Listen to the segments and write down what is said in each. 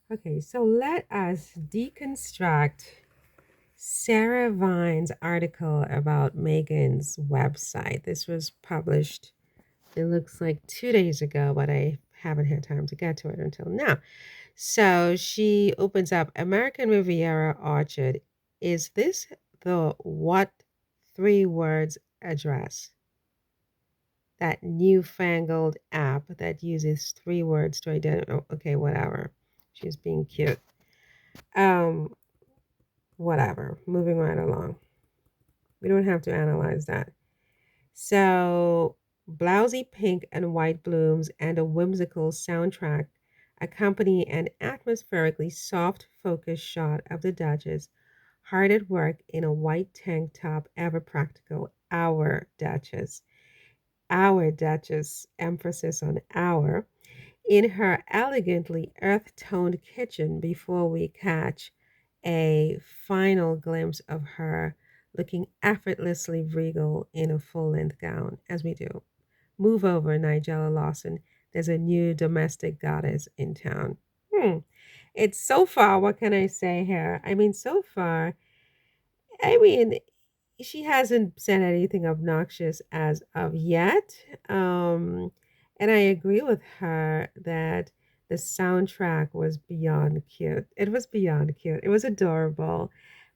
Okay, so let us deconstruct Sarah Vine's article about Megan's website. This was published, it looks like 2 days ago, but I haven't had time to get to it until now. So she opens up American Riviera Orchard. Is this the what three words address? That newfangled app that uses three words to identify. Oh, okay, whatever. She's being cute. Um, Whatever. Moving right along. We don't have to analyze that. So, blousy pink and white blooms and a whimsical soundtrack accompany an atmospherically soft focus shot of the Duchess, hard at work in a white tank top, ever practical. Our Duchess, emphasis on our, in her elegantly earth toned kitchen before we catch a final glimpse of her looking effortlessly regal in a full length gown, as we do. Move over, Nigella Lawson. There's a new domestic goddess in town. It's so far, what can I say here? I mean, so far, I mean, she hasn't said anything obnoxious as of yet. And I agree with her that the soundtrack was beyond cute. It was beyond cute. It was adorable,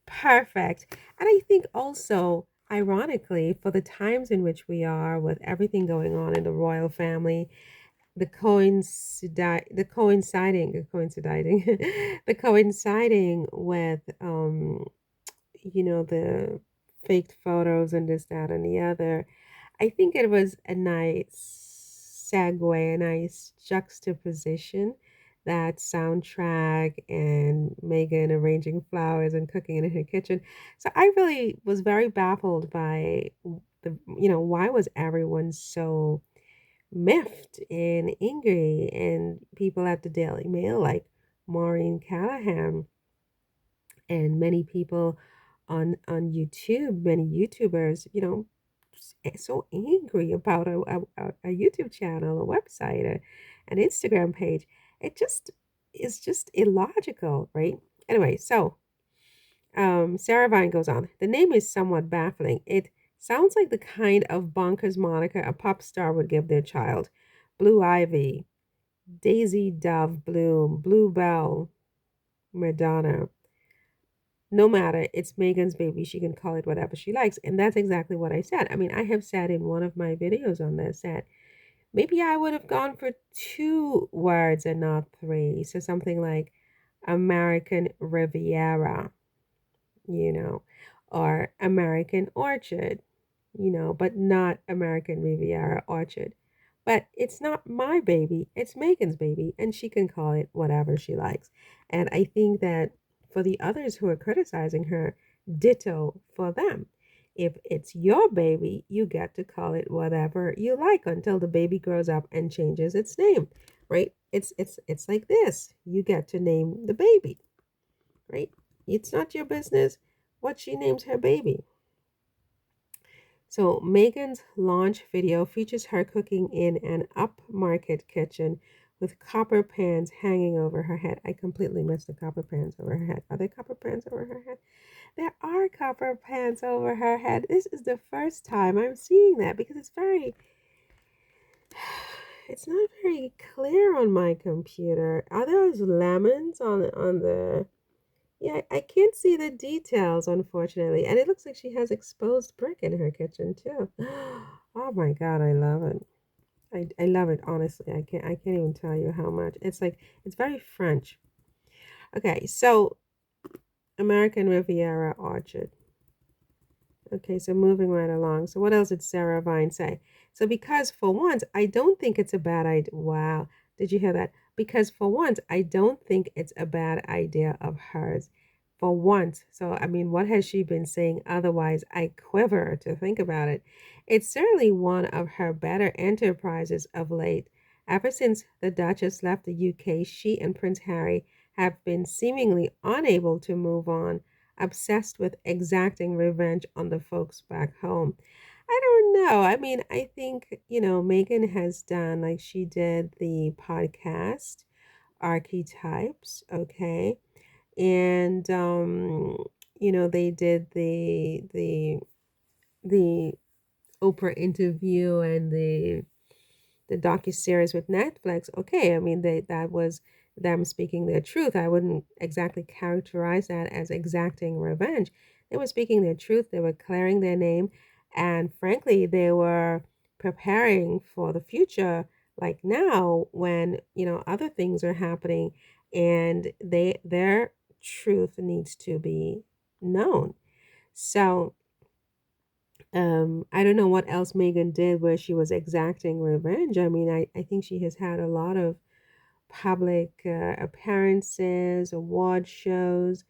perfect. And I think also, ironically, for the times in which we are, with everything going on in the royal family, the coinciding with the faked photos and this, that, and the other. I think it was a nice segue, a nice juxtaposition, that soundtrack and Megan arranging flowers and cooking in her kitchen. So I really was very baffled by why was everyone so miffed and angry, and people at the Daily Mail like Maureen Callahan and many people on YouTube, many YouTubers, so angry about a YouTube channel, a website, an Instagram page. It just is just illogical, right? Anyway, so Sarah Vine goes on. The name is somewhat baffling. It sounds like the kind of bonkers moniker a pop star would give their child. Blue Ivy, Daisy Dove Bloom, Bluebell, Madonna. No matter, it's Megan's baby. She can call it whatever she likes. And that's exactly what I said. I mean, I have said in one of my videos on this that maybe I would have gone for two words and not three. So something like American Riviera, you know, or American Orchard, but not American Riviera Orchard. But it's not my baby, it's Megan's baby, and she can call it whatever she likes. And I think that for the others who are criticizing her, ditto for them. If it's your baby, you get to call it whatever you like until the baby grows up and changes its name, right? It's like this. You get to name the baby, right? It's not your business what she names her baby. So Megan's launch video features her cooking in an upmarket kitchen with copper pans hanging over her head. I completely missed the copper pans over her head. Are there copper pans over her head? There are copper pans over her head. This is the first time I'm seeing that because it's not very clear on my computer. Are those lemons on the yeah, I can't see the details, unfortunately. And it looks like she has exposed brick in her kitchen too. Oh my God, I love it. I love it, honestly. I can't even tell you how much. It's very French. Okay, so American Riviera Orchard. Okay, so moving right along. So what else did Sarah Vine say? So because for once, I don't think it's a bad idea. Wow, did you hear that? Because for once, I don't think it's a bad idea of hers. For once. So I mean, what has she been saying otherwise? I quiver to think about it. It's certainly one of her better enterprises of late. Ever since the Duchess left the UK, she and Prince Harry have been seemingly unable to move on, obsessed with exacting revenge on the folks back home. I don't know. I mean, I think, Megan has done, like she did the podcast archetypes, okay? And they did the Oprah interview and the docuseries with Netflix. Okay, I mean that was them speaking their truth. I wouldn't exactly characterize that as exacting revenge. They were speaking their truth. They were clearing their name, and frankly, they were preparing for the future. Like now, when other things are happening, and their truth needs to be known. So I don't know what else Megan did where she was exacting revenge. I mean, I think she has had a lot of public appearances, award shows,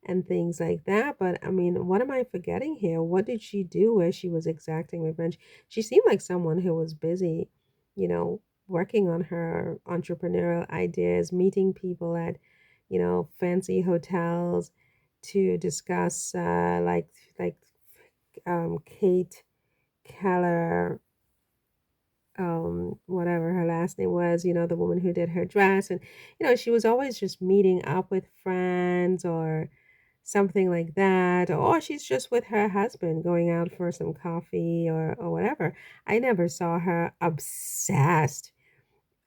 and things like that. But I mean, what am I forgetting here? What did she do where she was exacting revenge? She seemed like someone who was busy, working on her entrepreneurial ideas, meeting people at, fancy hotels to discuss Kate Keller, whatever her last name was, the woman who did her dress. And, she was always just meeting up with friends or something like that. Or she's just with her husband going out for some coffee or whatever. I never saw her obsessed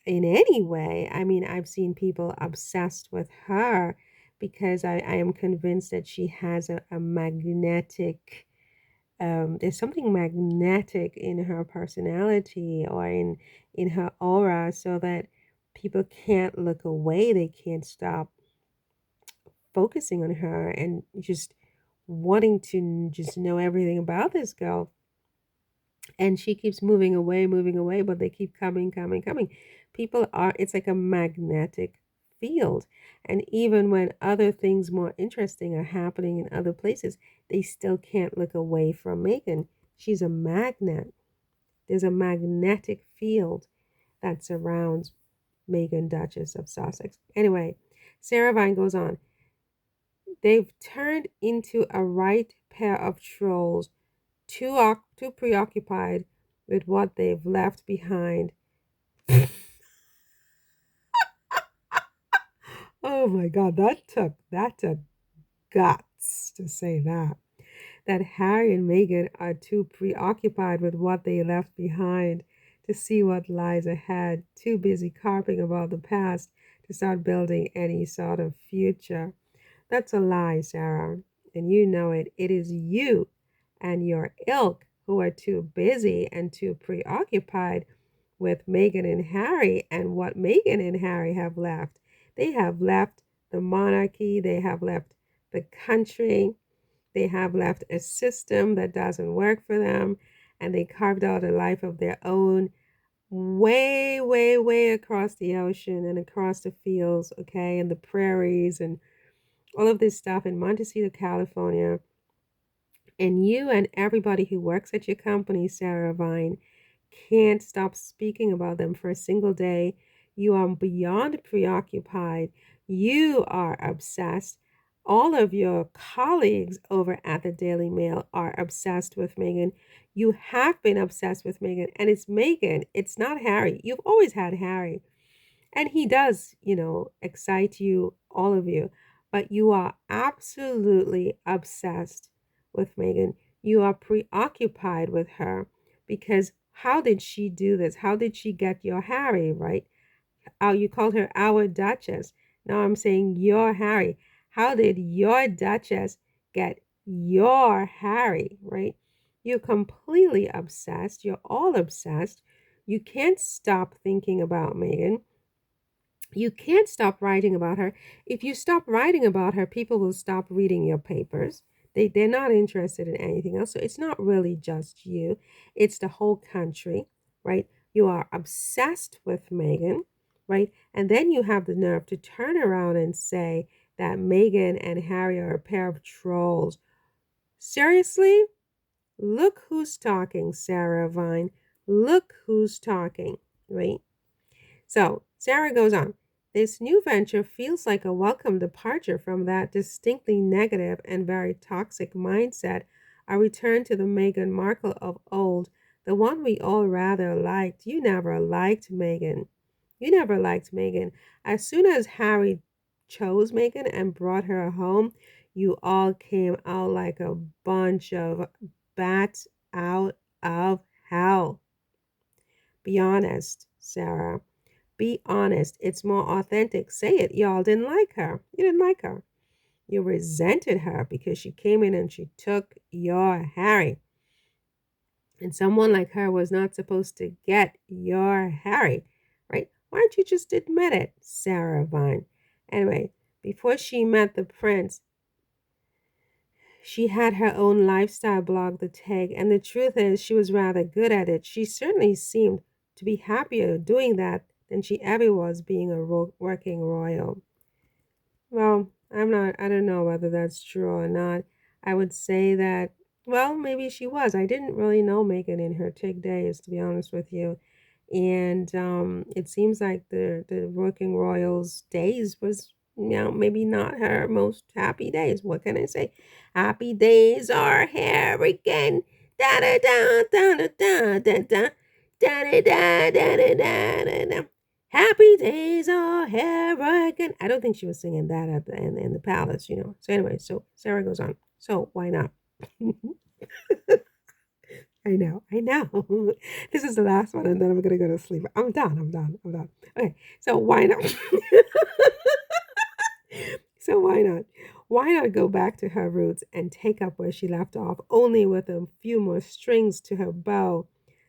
in any way. I mean, I've seen people obsessed with her because I am convinced that she has a magnetic there's something magnetic in her personality or in her aura so that people can't look away. They can't stop focusing on her and just wanting to just know everything about this girl. And she keeps moving away, but they keep coming, coming, coming. It's like a magnetic field. And even when other things more interesting are happening in other places, they still can't look away from Megan. She's a magnet. There's a magnetic field that surrounds Megan, Duchess of Sussex. Anyway, Sarah Vine goes on. They've turned into a right pair of trolls, too preoccupied with what they've left behind. Oh my God, that took guts to say that. That Harry and Meghan are too preoccupied with what they left behind to see what lies ahead, too busy carping about the past to start building any sort of future. That's a lie, Sarah, and you know it. It is you and your ilk who are too busy and too preoccupied with Meghan and Harry and what Meghan and Harry have left. They have left the monarchy, they have left the country, they have left a system that doesn't work for them, and they carved out a life of their own way, way, way across the ocean and across the fields, okay, and the prairies and all of this stuff in Montecito, California. And you and everybody who works at your company, Sarah Vine, can't stop speaking about them for a single day. You are beyond preoccupied. You are obsessed. All of your colleagues over at the Daily Mail are obsessed with Meghan. You have been obsessed with Meghan, and it's Meghan. It's not Harry. You've always had Harry. And he does, excite you, all of you. But you are absolutely obsessed with Meghan. You are preoccupied with her because how did she do this? How did she get your Harry, right? Oh, you called her our Duchess. Now I'm saying your Harry. How did your Duchess get your Harry, right? You're completely obsessed. You're all obsessed. You can't stop thinking about Meghan. You can't stop writing about her. If you stop writing about her, people will stop reading your papers. They're not interested in anything else. So it's not really just you, it's the whole country, right? You are obsessed with Meghan, right? And then you have the nerve to turn around and say that Meghan and Harry are a pair of trolls. Seriously? Look who's talking, Sarah Vine. Look who's talking, right? So Sarah goes on. This new venture feels like a welcome departure from that distinctly negative and very toxic mindset, a return to the Meghan Markle of old, the one we all rather liked. You never liked Meghan. You never liked Meghan. As soon as Harry chose Meghan and brought her home, you all came out like a bunch of bats out of hell. Be honest, Sarah. Be honest. It's more authentic. Say it. Y'all didn't like her. You didn't like her. You resented her because she came in and she took your Harry. And someone like her was not supposed to get your Harry, right? Why don't you just admit it, Sarah Vine? Anyway, before she met the prince, she had her own lifestyle blog, The Tag, and the truth is, she was rather good at it. She certainly seemed to be happier doing that than she ever was being a working royal. Well, I don't know whether that's true or not. I would say that, well, maybe she was. I didn't really know Megan in her TIG days, to be honest with you. And it seems like the working royals days was, maybe not her most happy days. What can I say? Happy days are here again. Da da da da da da da da da da da da da da da. Happy days are here again. I don't think she was singing that at in the palace, So anyway, so Sarah goes on. So why not? I know. This is the last one, and then I'm gonna go to sleep. I'm done. Okay, so why not? So why not? Why not go back to her roots and take up where she left off, only with a few more strings to her bow,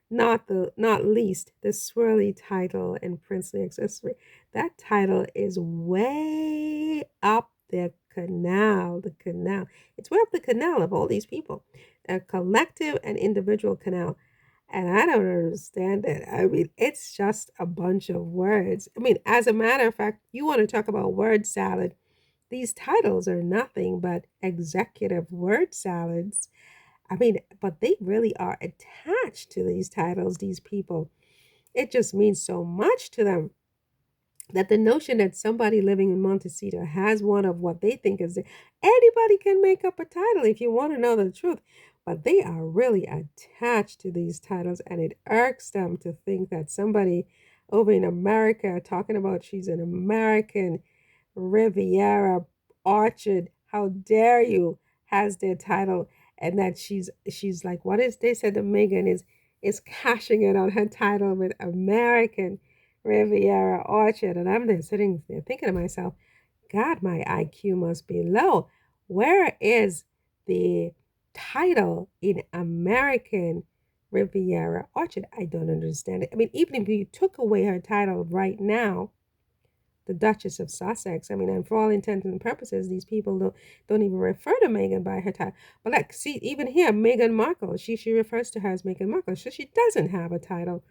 not least the swirly title and princely accessory. That title is way up the canal, the canal. It's way up the canal of all these people. A collective and individual canal. And I don't understand it. I mean, it's just a bunch of words. I mean, as a matter of fact, you want to talk about word salad. These titles are nothing but executive word salads. I mean, but they really are attached to these titles, these people. It just means so much to them that the notion that somebody living in Montecito has one of what they think is anybody can make up a title if you want to know the truth, but they are really attached to these titles, and it irks them to think that somebody over in America talking about she's an American Riviera Orchard, how dare you, has their title, and that she's like, what is, they said that Megan is cashing in on her title with American Riviera Orchard. And I'm there sitting there thinking to myself, God, my IQ must be low. Where is the title in American Riviera Orchard? I don't understand it. I mean, even if you took away her title right now, the Duchess of Sussex. I mean, and for all intents and purposes, these people don't even refer to Meghan by her title. But like, see, even here, Meghan Markle, she refers to her as Meghan Markle, so she doesn't have a title.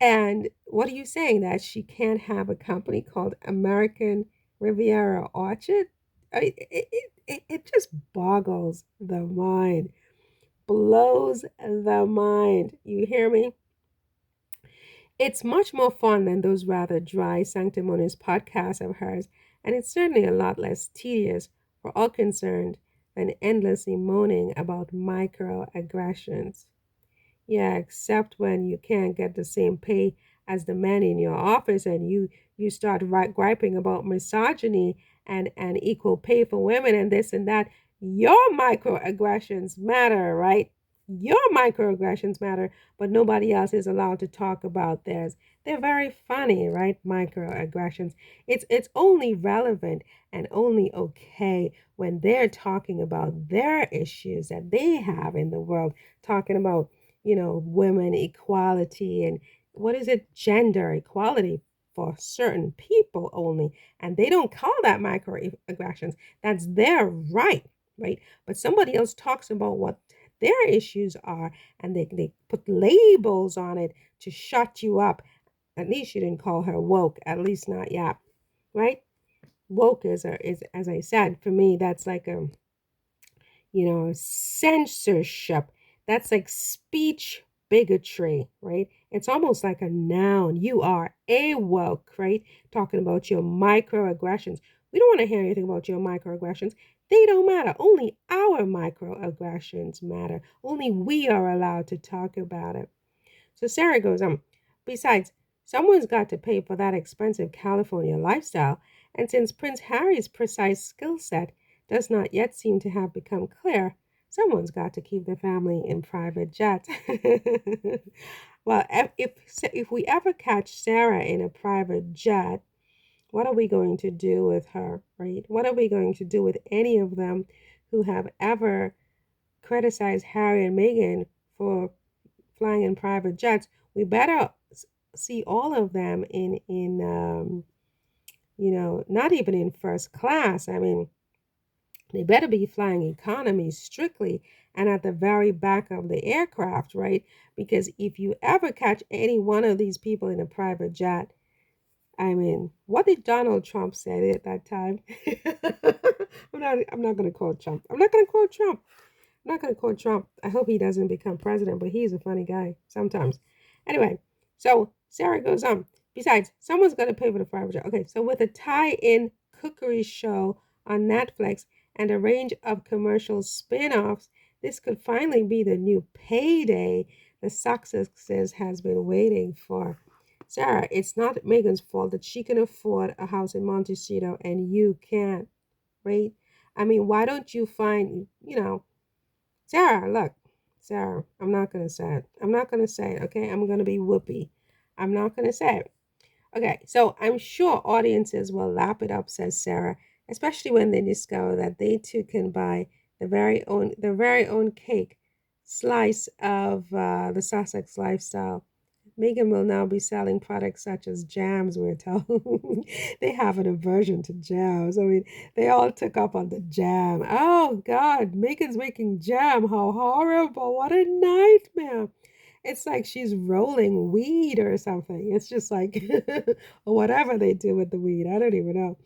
And what are you saying, that she can't have a company called American Riviera Orchard? It just boggles the mind, blows the mind. You hear me? It's much more fun than those rather dry, sanctimonious podcasts of hers, and it's certainly a lot less tedious for all concerned than endlessly moaning about microaggressions. Yeah, except when you can't get the same pay as the man in your office and you start griping about misogyny and equal pay for women and this and that. Your microaggressions matter, right? Your microaggressions matter, but nobody else is allowed to talk about theirs. They're very funny, right? Microaggressions. It's only relevant and only okay when they're talking about their issues that they have in the world, talking about women equality and what is it, gender equality for certain people only. And they don't call that microaggressions. That's their right, right? But somebody else talks about what their issues are and they put labels on it to shut you up. At least you didn't call her woke, at least not yet, right? Woke is as I said, for me, that's like a censorship. That's like speech bigotry, right? It's almost like a noun. You are a woke, right? Talking about your microaggressions. We don't want to hear anything about your microaggressions. They don't matter. Only our microaggressions matter. Only we are allowed to talk about it. So Sarah goes, besides, Someone's got to pay for that expensive California lifestyle, and since Prince Harry's precise skill set does not yet seem to have become clear, someone's got to keep the family in private jets. Well, if we ever catch Sarah in a private jet, what are we going to do with her, right? What are we going to do with any of them who have ever criticized Harry and Meghan for flying in private jets? We better see all of them in not even in first class. I mean, they better be flying economy strictly and at the very back of the aircraft, right? Because if you ever catch any one of these people in a private jet, I mean, what did Donald Trump say at that time? I'm not going to quote Trump. I'm not going to quote Trump. I'm not going to quote Trump. I hope he doesn't become president, but he's a funny guy sometimes. Anyway, so Sarah goes on. Besides, someone's going to pay for the private jet. Okay, so with a tie-in cookery show on Netflix and a range of commercial spin-offs, this could finally be the new payday the success has been waiting for. Sarah, it's not Meghan's fault that she can afford a house in Montecito and you can't, right? I mean, why don't you find, Sarah, look, Sarah, I'm not going to say it. I'm not going to say it, okay? I'm going to be whoopee. I'm not going to say it. Okay, so I'm sure audiences will lap it up, says Sarah, especially when they discover that they too can buy their very own cake slice of the Sussex lifestyle. Meghan will now be selling products such as jams, we're told. They have an aversion to jams. I mean, they all took up on the jam. Oh, God, Meghan's making jam. How horrible. What a nightmare. It's like she's rolling weed or something. It's just like, or whatever they do with the weed. I don't even know.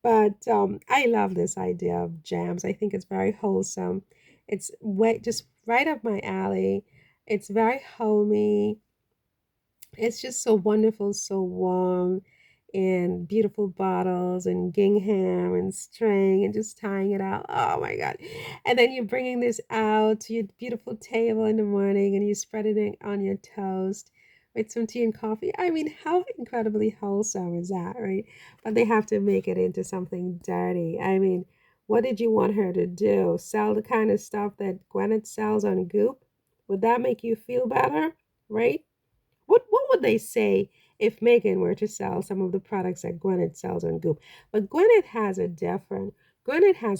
But I love this idea of jams. I think it's very wholesome. It's just right up my alley. It's very homey. It's just so wonderful, so warm, and beautiful bottles and gingham and string and just tying it out. Oh my God. And then you're bringing this out to your beautiful table in the morning and you spread it on your toast with some tea and coffee. I mean, how incredibly wholesome is that, right? But they have to make it into something dirty. I mean, what did you want her to do? Sell the kind of stuff that Gwyneth sells on Goop? Would that make you feel better, right? What would they say if Meghan were to sell some of the products that Gwyneth sells on Goop? But Gwyneth has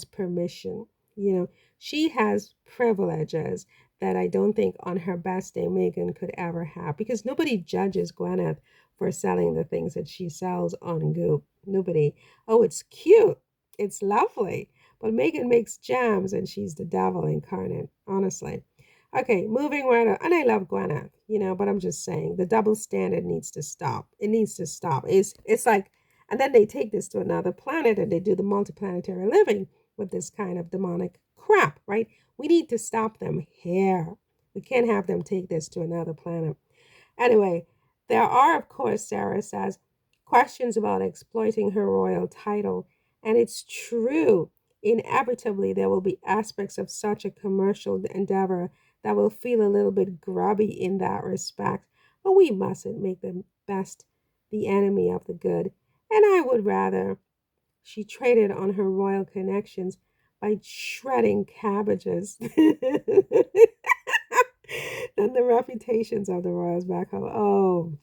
permission. You know, she has privileges that I don't think on her best day Meghan could ever have because nobody judges Gwyneth for selling the things that she sells on Goop. Nobody. Oh, it's cute. It's lovely. But Meghan makes jams and she's the devil incarnate, honestly. Okay, moving right on. And I love Gwyneth, but I'm just saying the double standard needs to stop. It needs to stop. It's like, and then they take this to another planet and they do the multiplanetary living with this kind of demonic crap, right? We need to stop them here. We can't have them take this to another planet. Anyway, there are, of course, Sarah says, questions about exploiting her royal title. And it's true. Inevitably, there will be aspects of such a commercial endeavor that will feel a little bit grubby in that respect. But we mustn't make the best the enemy of the good. And I would rather she traded on her royal connections by shredding cabbages than the reputations of the royals back home. Oh,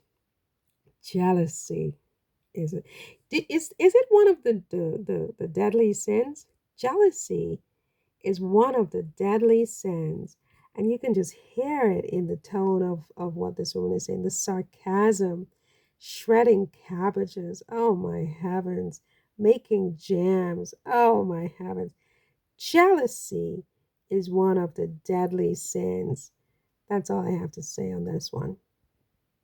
jealousy. Is it? Is it one of the deadly sins? Jealousy is one of the deadly sins. And you can just hear it in the tone of what this woman is saying, the sarcasm, shredding cabbages. Oh my heavens. Making jams. Oh my heavens. Jealousy is one of the deadly sins. That's all I have to say on this one.